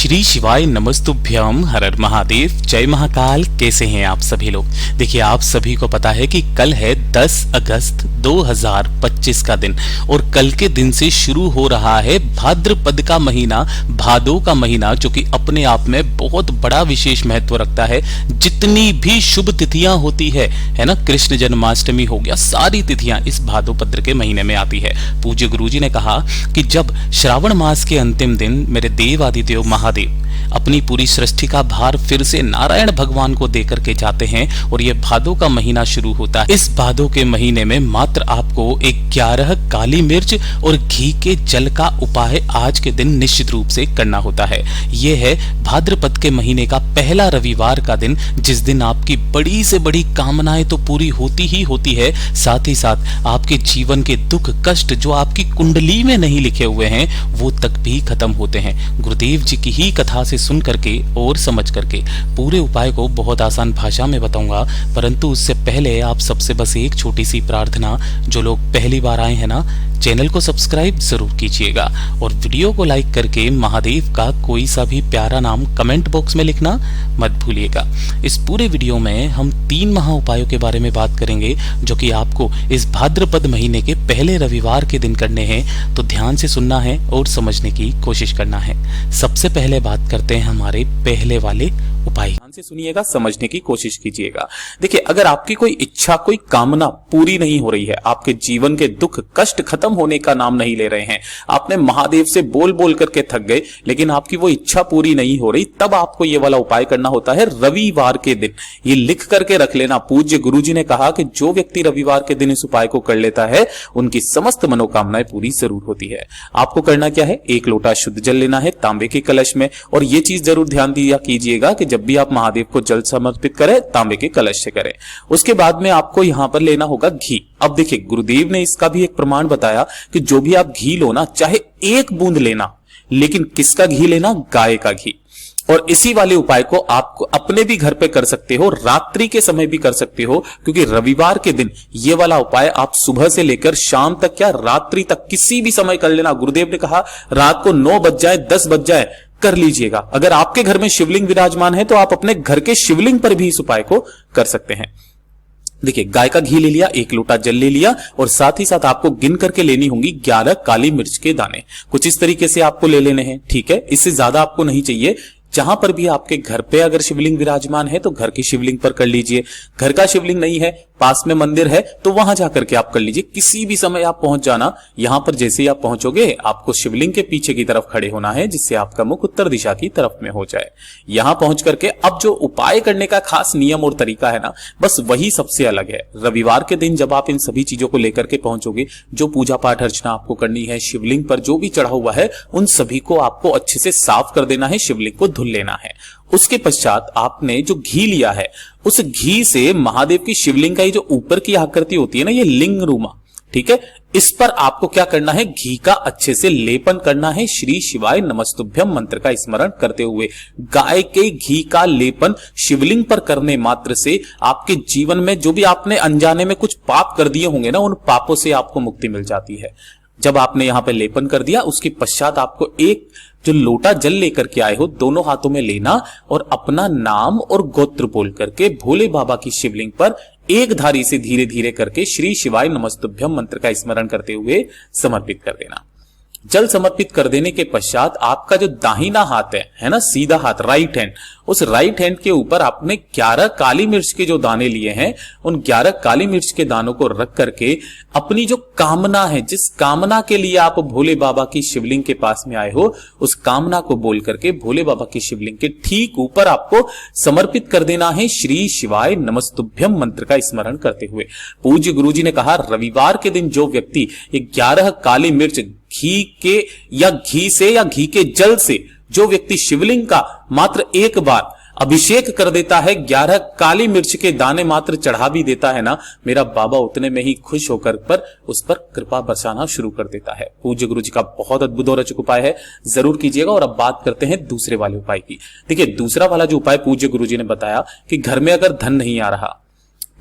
श्री शिवाय नमस्तुभ्यम, हर हर महादेव, जय महाकाल। कैसे हैं आप सभी लोग। देखिए, आप सभी को पता है कि कल है 10 अगस्त 2025 का दिन और कल के दिन से शुरू हो रहा है भाद्रपद का महीना, भादो का महीना, जो कि अपने आप में बहुत बड़ा विशेष महत्व रखता है। जितनी भी शुभ तिथियां होती है ना, कृष्ण जन्माष्टमी हो गया, सारी तिथियां इस भादोपद्र के महीने में आती है। पूज्य गुरुजी ने कहा कि जब श्रावण मास के अंतिम दिन मेरे देव आदिदेव महादेव अपनी पूरी सृष्टि का भार फिर से नारायण भगवान को देकर के जाते हैं और ये भादो का महीना शुरू होता है। इस भादो के महीने में मात्र आपको 11 काली मिर्च और घी के जल का उपाय आज के दिन निश्चित रूप से करना होता है। ये है भाद्रपद के महीने का पहला रविवार का दिन, जिस दिन आपकी बड़ी से बड़ी कामनाएं तो पूरी होती ही होती है, साथ ही साथ आपके जीवन के दुख कष्ट जो आपकी कुंडली में नहीं लिखे हुए हैं वो तक भी खत्म होते हैं। गुरुदेव जी की ही कथा से सुन करके और समझ करके पूरे उपाय को बहुत आसान भाषा में बताऊंगा, परंतु उससे पहले आप सबसे बस एक छोटी सी प्रार्थना, जो लोग पहली बार आए हैं ना, चैनल को सब्सक्राइब जरूर कीजिएगा और वीडियो को लाइक करके महादेव का कोई सा भी प्यारा नाम कमेंट बॉक्स में लिखना मत भूलिएगा। इस पूरे वीडियो में हम 3 महा उपायों के बारे में बात करेंगे, जो कि आपको इस भाद्रपद महीने के पहले रविवार के दिन करने हैं, तो ध्यान से सुनना है और समझने की कोशिश करना है। सबसे पहले बात करते हैं हमारे पहले वाले उपाय। ध्यान से सुनिएगा, समझने की कोशिश कीजिएगा। देखिए, अगर आपकी कोई इच्छा, कोई कामना पूरी नहीं हो रही है, आपके जीवन के दुख कष्ट खत्म होने का नाम नहीं ले रहे हैं, आपने महादेव से बोल बोल करके थक गए, लेकिन आपकी वो इच्छा पूरी नहीं हो रही, तब आपको ये वाला उपाय करना होता है रविवार के दिन। ये लिख करके रख लेना। पूज्य गुरुजी ने कहा कि जो व्यक्ति रविवार के दिन इस उपाय को कर लेता है, उनकी समस्त मनोकामनाएं पूरी जरूर होती है। आपको करना क्या है, 1 लोटा शुद्ध जल लेना है तांबे के कलश में, और ये चीज जरूर ध्यान दिया कीजिएगा कि जब भी आप महादेव को जल समर्पित करें, तांबे के कलश से करें। उसके बाद में आपको यहां पर लेना होगा घी। अब देखिए, गुरुदेव ने इसका भी एक प्रमाण बताया कि जो भी आप घी लो ना, चाहे 1 बूंद लेना, लेकिन किसका घी लेना, गाय का घी। और इसी वाले उपाय को आप अपने भी घर पे कर सकते हो, रात्रि के समय भी कर सकते हो, क्योंकि रविवार के दिन ये वाला उपाय आप सुबह से लेकर शाम तक या रात्रि तक किसी भी समय कर लेना। गुरुदेव ने कहा रात को 9 बज जाए, 10 बज जाए, कर लीजिएगा। अगर आपके घर में शिवलिंग विराजमान है तो आप अपने घर के शिवलिंग पर भी इस उपाय को कर सकते हैं। देखिए, गाय का घी ले लिया, 1 लोटा जल ले लिया, और साथ ही साथ आपको गिन करके लेनी होंगी 11 काली मिर्च के दाने। कुछ इस तरीके से आपको ले लेने हैं, ठीक है। इससे ज्यादा आपको नहीं चाहिए। जहां पर भी आपके घर पे अगर शिवलिंग विराजमान है तो घर की शिवलिंग पर कर लीजिए। घर का शिवलिंग नहीं है, पास में मंदिर है, तो वहां जाकर के आप कर लीजिए। किसी भी समय आप पहुंच जाना। यहां पर जैसे ही आप पहुंचोगे, आपको शिवलिंग के पीछे की तरफ खड़े होना है, जिससे आपका मुख उत्तर दिशा की तरफ में हो जाए। यहां पहुंच करके अब जो उपाय करने का खास नियम और तरीका है ना, बस वही सबसे अलग है। रविवार के दिन जब आप इन सभी चीजों को लेकर के पहुंचोगे, जो पूजा पाठ अर्चना आपको करनी है, शिवलिंग पर जो भी चढ़ा हुआ है, उन सभी को आपको अच्छे से साफ कर देना है, शिवलिंग को धुल लेना है। उसके पश्चात आपने जो घी लिया है, उस घी से महादेव की शिवलिंग का ये जो ऊपर की आकृति होती है ना, ये लिंग रूमा, ठीक है, इस पर आपको क्या करना है, घी का अच्छे से लेपन करना है। श्री शिवाय नमस्तुभ्यम मंत्र का स्मरण करते हुए गाय के घी का लेपन शिवलिंग पर करने मात्र से आपके जीवन में जो भी आपने अनजाने में कुछ पाप कर दिए होंगे ना, उन पापों से आपको मुक्ति मिल जाती है। जब आपने यहां पे लेपन कर दिया, उसके पश्चात आपको एक जो लोटा जल लेकर के आए हो, दोनों हाथों में लेना और अपना नाम और गोत्र बोल करके भोले बाबा की शिवलिंग पर एक धारी से धीरे धीरे करके श्री शिवाय नमस्तुभ्यम मंत्र का स्मरण करते हुए समर्पित कर देना। जल समर्पित कर देने के पश्चात आपका जो दाहिना हाथ है ना, सीधा हाथ, राइट हैंड, उस राइट हैंड के ऊपर आपने 11 काली मिर्च के जो दाने लिए हैं, उन 11 काली मिर्च के दानों को रख करके अपनी जो कामना है, जिस कामना के लिए आप भोले बाबा की शिवलिंग के पास में आए हो, उस कामना को बोल करके भोले बाबा की शिवलिंग के ठीक ऊपर आपको समर्पित कर देना है श्री शिवाय नमस्तुभ्यम मंत्र का स्मरण करते हुए। पूज्य गुरुजी ने कहा रविवार के दिन जो व्यक्ति 11 काली मिर्च घी के या घी से या घी के जल से जो व्यक्ति शिवलिंग का मात्र एक बार अभिषेक कर देता है, 11 काली मिर्च के दाने मात्र चढ़ा भी देता है ना, मेरा बाबा उतने में ही खुश होकर उस पर कृपा बरसाना शुरू कर देता है। पूज्य गुरु जी का बहुत अद्भुत और अचूक उपाय है, जरूर कीजिएगा। और अब बात करते हैं दूसरे वाले उपाय की। देखिए, दूसरा वाला जो उपाय पूज्य गुरु जी ने बताया कि घर में अगर धन नहीं आ रहा,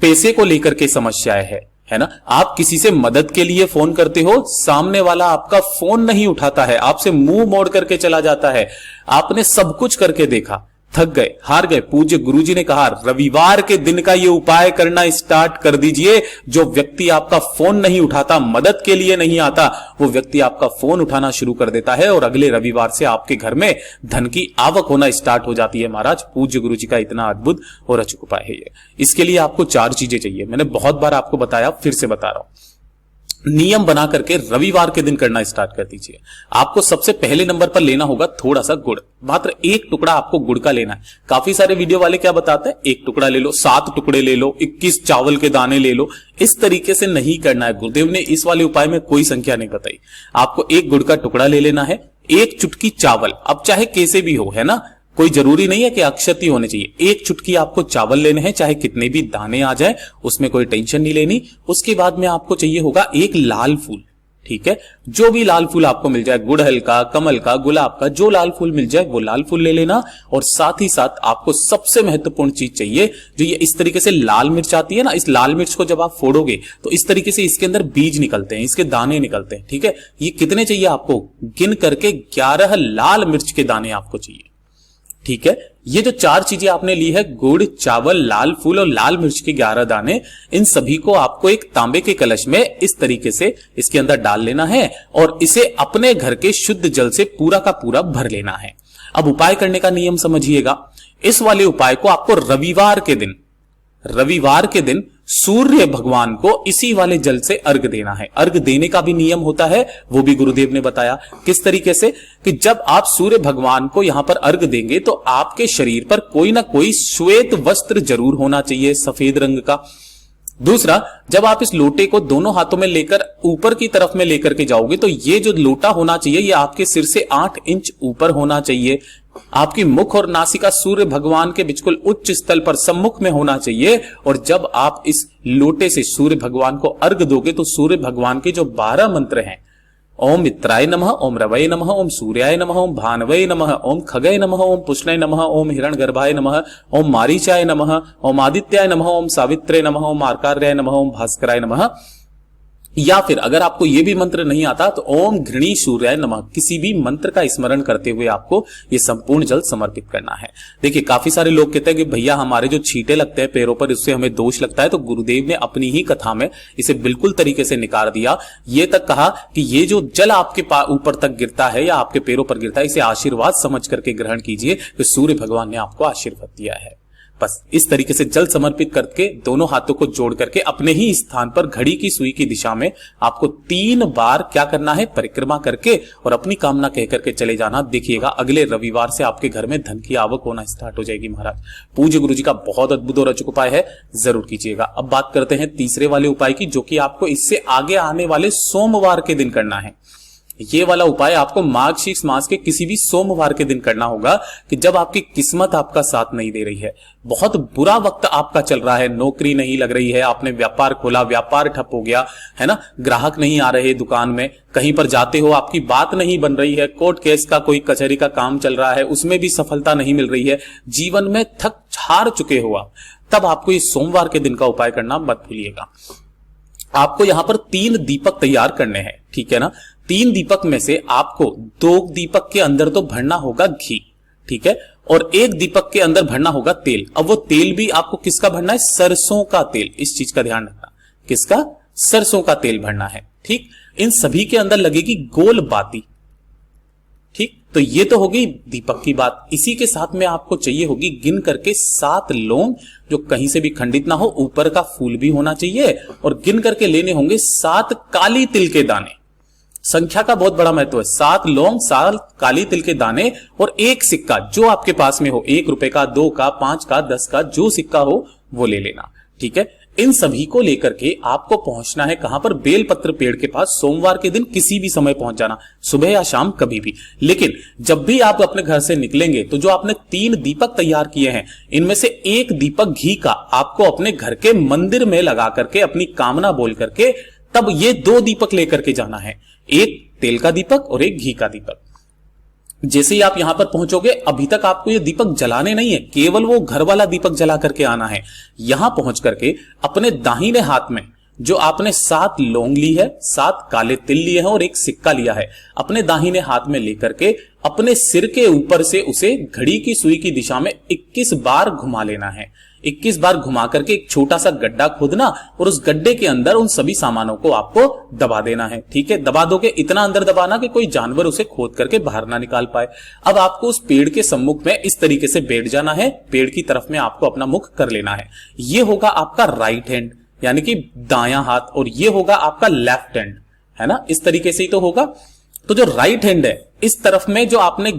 पैसे को लेकर के समस्याएं है, है ना। आप किसी से मदद के लिए फोन करते हो, सामने वाला आपका फोन नहीं उठाता है, आपसे मुंह मोड़ करके चला जाता है। आपने सब कुछ करके देखा, थक गए, हार गए। पूज्य गुरुजी ने कहा रविवार के दिन का ये उपाय करना स्टार्ट कर दीजिए। जो व्यक्ति आपका फोन नहीं उठाता, मदद के लिए नहीं आता, वो व्यक्ति आपका फोन उठाना शुरू कर देता है और अगले रविवार से आपके घर में धन की आवक होना स्टार्ट हो जाती है। महाराज पूज्य गुरुजी का इतना अद्भुत और अचूक उपाय है ये। इसके लिए आपको 4 चीजें चाहिए। मैंने बहुत बार आपको बताया, फिर से बता रहा हूं। नियम बना करके रविवार के दिन करना स्टार्ट कर दीजिए। आपको सबसे पहले नंबर पर लेना होगा थोड़ा सा गुड़, मात्र 1 टुकड़ा आपको गुड़ का लेना है। काफी सारे वीडियो वाले क्या बताते हैं, 1 टुकड़ा ले लो, 7 टुकड़े ले लो, 21 चावल के दाने ले लो। इस तरीके से नहीं करना है। गुरुदेव ने इस वाले उपाय में कोई संख्या नहीं बताई। आपको 1 गुड़ का टुकड़ा ले लेना है, 1 चुटकी चावल, अब चाहे कैसे भी हो, है ना, कोई जरूरी नहीं है कि अक्षत ही होने चाहिए। 1 चुटकी आपको चावल लेने हैं, चाहे कितने भी दाने आ जाए, उसमें कोई टेंशन नहीं लेनी। उसके बाद में आपको चाहिए होगा 1 लाल फूल, ठीक है। जो भी लाल फूल आपको मिल जाए, गुड़हल का, कमल का, गुलाब का, जो लाल फूल मिल जाए वो लाल फूल ले लेना। और साथ ही साथ आपको सबसे महत्वपूर्ण चीज चाहिए, जो ये इस तरीके से लाल मिर्च आती है ना, इस लाल मिर्च को जब आप फोड़ोगे तो इस तरीके से इसके अंदर बीज निकलते हैं, इसके दाने निकलते हैं, ठीक है। ये कितने चाहिए आपको, गिन करके 11 लाल मिर्च के दाने आपको चाहिए, ठीक है। ये जो 4 चीजें आपने ली है, गुड़, चावल, लाल फूल और लाल मिर्च के 11 दाने, इन सभी को आपको एक तांबे के कलश में इस तरीके से इसके अंदर डाल लेना है और इसे अपने घर के शुद्ध जल से पूरा का पूरा भर लेना है। अब उपाय करने का नियम समझिएगा। इस वाले उपाय को आपको रविवार के दिन सूर्य भगवान को इसी वाले जल से अर्घ देना है। अर्घ देने का भी नियम होता है, वो भी गुरुदेव ने बताया किस तरीके से, कि जब आप सूर्य भगवान को यहां पर अर्घ देंगे तो आपके शरीर पर कोई ना कोई श्वेत वस्त्र जरूर होना चाहिए, सफेद रंग का। दूसरा, जब आप इस लोटे को दोनों हाथों में लेकर ऊपर की तरफ में लेकर के जाओगे तो ये जो लोटा होना चाहिए ये आपके सिर से 8 इंच ऊपर होना चाहिए। आपकी मुख और नासिका सूर्य भगवान के बिल्कुल उच्च स्थल पर सम्मुख में होना चाहिए। और जब आप इस लोटे से सूर्य भगवान को अर्घ दोगे तो सूर्य भगवान के जो 12 मंत्र हैं, ओम मित्राय नमः, ओम रवये नमः, ओम सूर्याय नमः, ओम भानवये नमः, ओम खगये नमः, ओम पुष्णाय नमः, ओम हिरण्यगर्भाय नमः, ओम मारीचाय नमः, ओम आदित्याय नमः, ओम सावित्रे नमः, ओम आर्कार्याय नमः, ओम भास्कराय नमः, या फिर अगर आपको यह भी मंत्र नहीं आता तो ओम घृणी सूर्याय नमः, किसी भी मंत्र का स्मरण करते हुए आपको ये संपूर्ण जल समर्पित करना है। देखिए काफी सारे लोग कहते हैं कि भैया हमारे जो छींटे लगते हैं पैरों पर, इससे हमें दोष लगता है। तो गुरुदेव ने अपनी ही कथा में इसे बिल्कुल तरीके से निकाल दिया। ये तक कहा कि ये जो जल आपके ऊपर तक गिरता है या आपके पैरों पर गिरता है, इसे आशीर्वाद समझ करके ग्रहण कीजिए कि सूर्य भगवान ने आपको आशीर्वाद दिया है। बस इस तरीके से जल समर्पित करके दोनों हाथों को जोड़ करके अपने ही स्थान पर घड़ी की सुई की दिशा में आपको 3 बार क्या करना है, परिक्रमा करके और अपनी कामना कह करके चले जाना। देखिएगा अगले रविवार से आपके घर में धन की आवक होना स्टार्ट हो जाएगी। महाराज पूज्य गुरुजी का बहुत अद्भुत और अचूक उपाय है, जरूर कीजिएगा। अब बात करते हैं तीसरे वाले उपाय की, जो कि आपको इससे आगे आने वाले सोमवार के दिन करना है। ये वाला उपाय आपको मार्गशीर्ष मास के किसी भी सोमवार के दिन करना होगा, कि जब आपकी किस्मत आपका साथ नहीं दे रही है, बहुत बुरा वक्त आपका चल रहा है, नौकरी नहीं लग रही है, आपने व्यापार खोला, व्यापार ठप हो गया है ना, ग्राहक नहीं आ रहे दुकान में, कहीं पर जाते हो आपकी बात नहीं बन रही है, कोर्ट केस का कोई कचहरी का काम चल रहा है, उसमें भी सफलता नहीं मिल रही है, जीवन में थक हार चुके हो आप, तब आपको इस सोमवार के दिन का उपाय करना मत भूलिएगा। आपको यहां पर 3 दीपक तैयार करने हैं, ठीक है ना। 3 दीपक में से आपको 2 दीपक के अंदर तो भरना होगा घी, ठीक है, और 1 दीपक के अंदर भरना होगा तेल। अब वो तेल भी आपको किसका भरना है, सरसों का तेल। इस चीज का ध्यान रखना, किसका, सरसों का तेल भरना है, ठीक। इन सभी के अंदर लगेगी गोल बाती, ठीक। तो ये तो होगी दीपक की बात। इसी के साथ में आपको चाहिए होगी गिन करके 7 लौंग, जो कहीं से भी खंडित ना हो, ऊपर का फूल भी होना चाहिए, और गिन करके लेने होंगे 7 काली तिल के दाने। संख्या का बहुत बड़ा महत्व है। 7 लौंग, 7 काली तिल के दाने और 1 सिक्का जो आपके पास में हो, 1 रुपए का, 2 का, 5 का, 10 का, जो सिक्का हो वो ले लेना, ठीक है। इन सभी को लेकर के आपको पहुंचना है कहां पर, बेलपत्र पेड़ के पास। सोमवार के दिन किसी भी समय पहुंच जाना, सुबह या शाम कभी भी। लेकिन जब भी आप अपने घर से निकलेंगे तो जो आपने 3 दीपक तैयार किए हैं, इनमें से 1 दीपक घी का आपको अपने घर के मंदिर में लगा करके अपनी कामना बोल करके तब ये 2 दीपक लेकर के जाना है, 1 तेल का दीपक और 1 घी का दीपक। जैसे ही आप यहां पर पहुंचोगे, अभी तक आपको ये दीपक जलाने नहीं है, केवल वो घर वाला दीपक जला करके आना है। यहां पहुंच करके अपने दाहिने हाथ में जो आपने 7 लौंग ली है, 7 काले तिल लिए हैं और एक सिक्का लिया है, अपने दाहिने हाथ में लेकर के अपने सिर के ऊपर से उसे घड़ी की सुई की दिशा में 21 बार घुमा लेना है। 21 बार घुमा करके एक छोटा सा गड्ढा खोदना और उस गड्ढे के अंदर उन सभी सामानों को आपको दबा देना है। ठीक है, दबा दोगे, इतना अंदर दबाना कि कोई जानवर उसे खोद करके बाहर ना निकाल पाए। अब आपको उस पेड़ के सम्मुख में इस तरीके से बैठ जाना है, पेड़ की तरफ में आपको अपना मुख कर लेना है। ये होगा आपका राइट हैंड, यानी कि दायां हाथ, और ये होगा आपका लेफ्ट हैंड, है ना, इस तरीके से ही तो होगा। तो जो राइट हैंड है, इस तरफ में जो आपने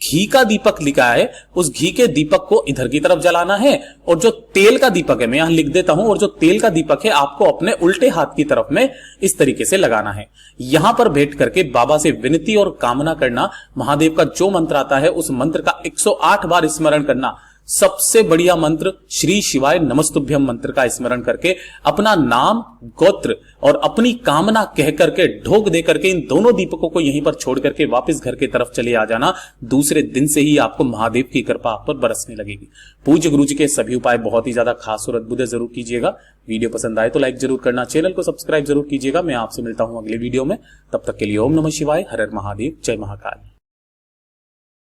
घी का दीपक लिखा है, उस घी के दीपक को इधर की तरफ जलाना है, और जो तेल का दीपक है, मैं यहां लिख देता हूं, और जो तेल का दीपक है आपको अपने उल्टे हाथ की तरफ में इस तरीके से लगाना है। यहां पर बैठ करके बाबा से विनती और कामना करना, महादेव का जो मंत्र आता है उस मंत्र का 108 बार स्मरण करना। सबसे बढ़िया मंत्र श्री शिवाय नमस्तुभ्यम मंत्र का स्मरण करके अपना नाम, गोत्र और अपनी कामना कह करके ढोक दे करके इन दोनों दीपकों को यहीं पर छोड़ करके वापस घर की तरफ चले आ जाना। दूसरे दिन से ही आपको महादेव की कृपा आप पर बरसने लगेगी। पूज्य गुरु जी के सभी उपाय बहुत ही ज्यादा खास और अद्भुत जरूर कीजिएगा। वीडियो पसंद आए तो लाइक जरूर करना, चैनल को सब्सक्राइब जरूर कीजिएगा। मैं आपसे मिलता हूं अगले वीडियो में, तब तक के लिए ओम नमः शिवाय, हर हर महादेव, जय महाकाल।